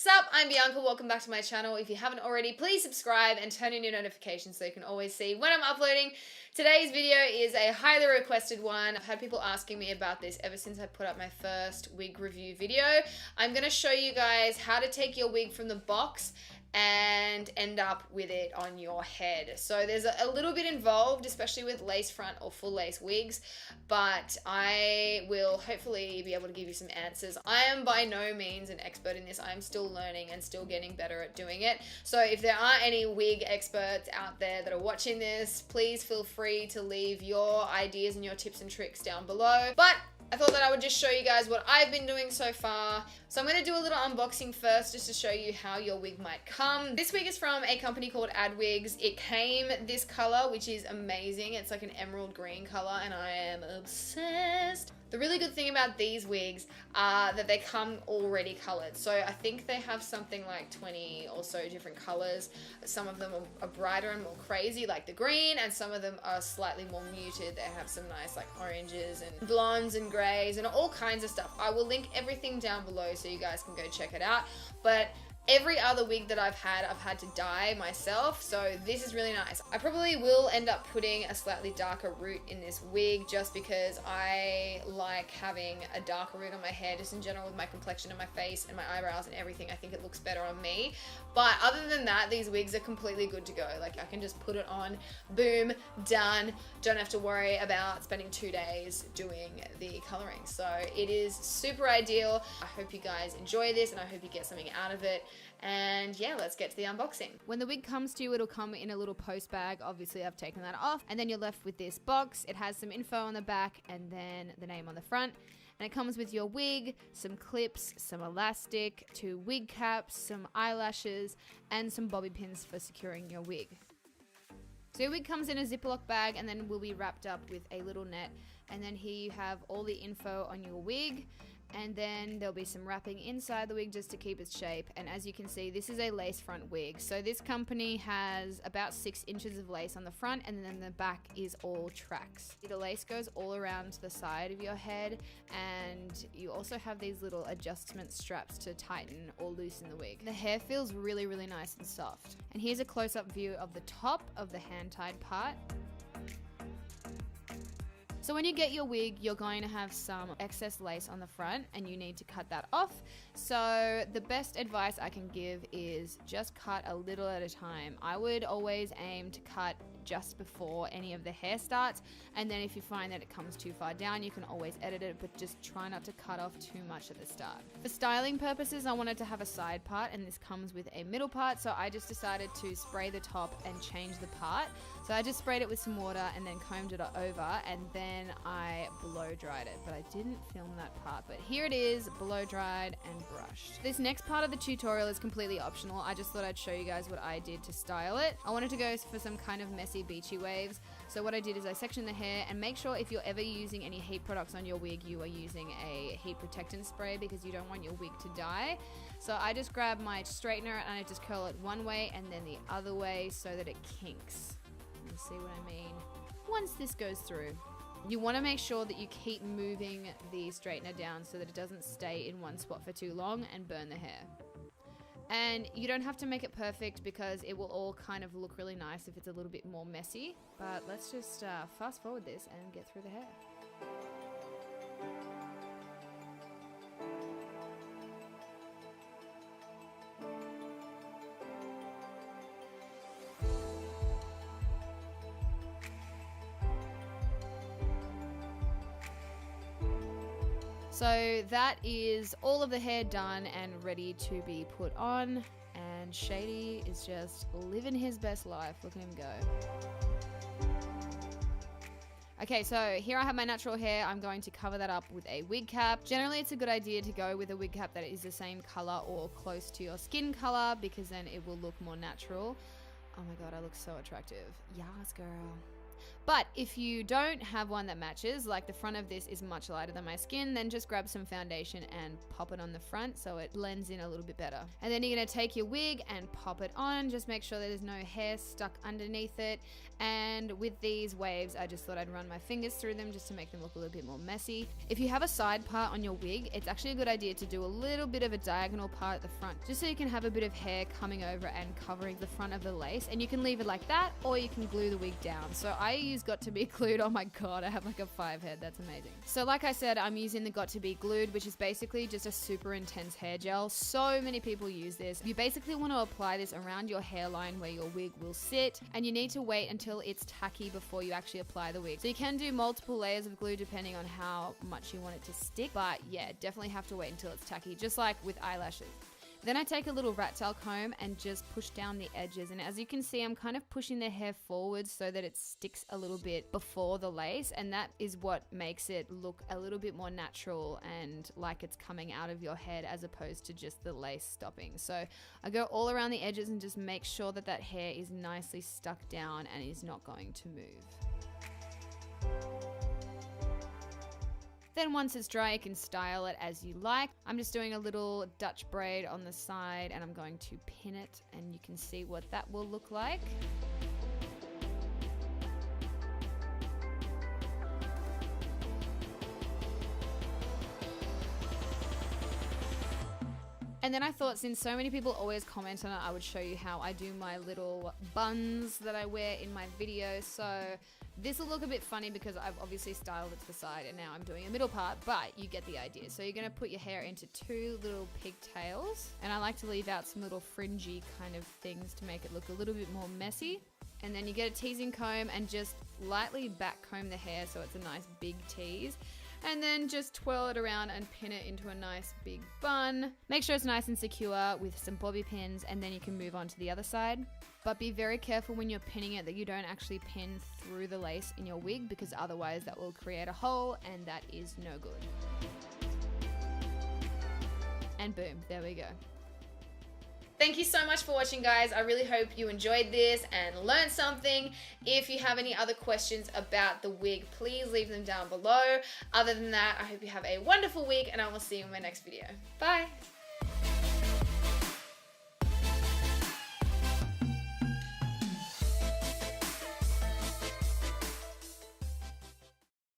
Sup, I'm Bianca, welcome back to my channel. If you haven't already, please subscribe and turn on your notifications so you can always see when I'm uploading. Today's video is a highly requested one. I've had people asking me about this ever since I put up my first wig review video. I'm going to show you guys how to take your wig from the box and end up with it on your head. So there's a little bit involved, especially with lace front or full lace wigs, but I will hopefully be able to give you some answers. I am by no means an expert in this. I'm still learning and still getting better at doing it. So if there are any wig experts out there that are watching this, please feel free to leave your ideas and your tips and tricks down below. But I thought that I would just show you guys what I've been doing so far. So I'm going to do a little unboxing first just to show you how your wig might come. This wig is from a company called ADDWIGS. It came this color, which is amazing. It's like an emerald green color and I am obsessed. The really good thing about these wigs are that they come already colored. So I think they have something like 20 or so different colors. Some of them are brighter and more crazy, like the green, and some of them are slightly more muted. They have some nice like oranges and blondes and grays and all kinds of stuff. I will link everything down below so you guys can go check it out. But every other wig that I've had to dye myself, so this is really nice. I probably will end up putting a slightly darker root in this wig just because I like having a darker root on my hair just in general with my complexion and my face and my eyebrows and everything. I think it looks better on me. But other than that, these wigs are completely good to go. Like I can just put it on, boom, done. Don't have to worry about spending 2 days doing the coloring. So it is super ideal. I hope you guys enjoy this and I hope you get something out of it. And yeah, let's get to the unboxing. When the wig comes to you, it'll come in a little post bag. Obviously, I've taken that off. And then you're left with this box. It has some info on the back and then the name on the front. And it comes with your wig, some clips, some elastic, 2 wig caps, some eyelashes, and some bobby pins for securing your wig. So your wig comes in a Ziploc bag and then will be wrapped up with a little net. And then here you have all the info on your wig. And then there'll be some wrapping inside the wig just to keep its shape. And as you can see, this is a lace front wig. So this company has about 6 inches of lace on the front and then the back is all tracks. The lace goes all around the side of your head and you also have these little adjustment straps to tighten or loosen the wig. The hair feels really, really nice and soft. And here's a close-up view of the top of the hand-tied part. So when you get your wig, you're going to have some excess lace on the front and you need to cut that off. So the best advice I can give is just cut a little at a time. I would always aim to cut just before any of the hair starts, and then if you find that it comes too far down, you can always edit it, but just try not to cut off too much at the start. For styling purposes, I wanted to have a side part and this comes with a middle part, so I just decided to spray the top and change the part. So I just sprayed it with some water and then combed it over and then I blow dried it, but I didn't film that part. But here it is, blow dried and brushed. This next part of the tutorial is completely optional. I just thought I'd show you guys what I did to style it. I wanted to go for some kind of messy beachy waves. So what I did is I sectioned the hair, and make sure if you're ever using any heat products on your wig, you are using a heat protectant spray because you don't want your wig to dye. So I just grab my straightener and I just curl it one way and then the other way so that it kinks. You see what I mean? Once this goes through, you want to make sure that you keep moving the straightener down so that it doesn't stay in one spot for too long and burn the hair. And you don't have to make it perfect because it will all kind of look really nice if it's a little bit more messy. But let's just fast forward this and get through the hair. So that is all of the hair done and ready to be put on, and Shady is just living his best life. Look at him go. Okay, so here I have my natural hair. I'm going to cover that up with a wig cap. Generally, it's a good idea to go with a wig cap that is the same color or close to your skin color because then it will look more natural. Oh my god, I look so attractive. Yes, girl. But if you don't have one that matches, like the front of this is much lighter than my skin, then just grab some foundation and pop it on the front so it blends in a little bit better. And then you're gonna take your wig and pop it on. Just make sure that there's no hair stuck underneath it. And with these waves, I just thought I'd run my fingers through them just to make them look a little bit more messy. If you have a side part on your wig, it's actually a good idea to do a little bit of a diagonal part at the front, just so you can have a bit of hair coming over and covering the front of the lace. And you can leave it like that, or you can glue the wig down. So I use Got To Be Glued. Oh my god, I have like a 5 head. That's amazing. So like I said, I'm using the Got To Be Glued, which is basically just a super intense hair gel. So many people use this. You basically want to apply this around your hairline where your wig will sit, and you need to wait until it's tacky before you actually apply the wig. So you can do multiple layers of glue depending on how much you want it to stick, but yeah, definitely have to wait until it's tacky, just like with eyelashes. Then I take a little rat tail comb and just push down the edges, and as you can see, I'm kind of pushing the hair forward so that it sticks a little bit before the lace, and that is what makes it look a little bit more natural and like it's coming out of your head as opposed to just the lace stopping. So I go all around the edges and just make sure that that hair is nicely stuck down and is not going to move. Then once it's dry, you can style it as you like. I'm just doing a little Dutch braid on the side and I'm going to pin it, and you can see what that will look like. And then I thought, since so many people always comment on it, I would show you how I do my little buns that I wear in my videos. So this will look a bit funny because I've obviously styled it to the side and now I'm doing a middle part, but you get the idea. So you're gonna put your hair into 2 little pigtails, and I like to leave out some little fringy kind of things to make it look a little bit more messy. And then you get a teasing comb and just lightly back comb the hair so it's a nice big tease. And then just twirl it around and pin it into a nice big bun. Make sure it's nice and secure with some bobby pins, and then you can move on to the other side. But be very careful when you're pinning it that you don't actually pin through the lace in your wig, because otherwise that will create a hole and that is no good. And boom, there we go. Thank you so much for watching, guys. I really hope you enjoyed this and learned something. If you have any other questions about the wig, please leave them down below. Other than that, I hope you have a wonderful week, and I will see you in my next video. Bye.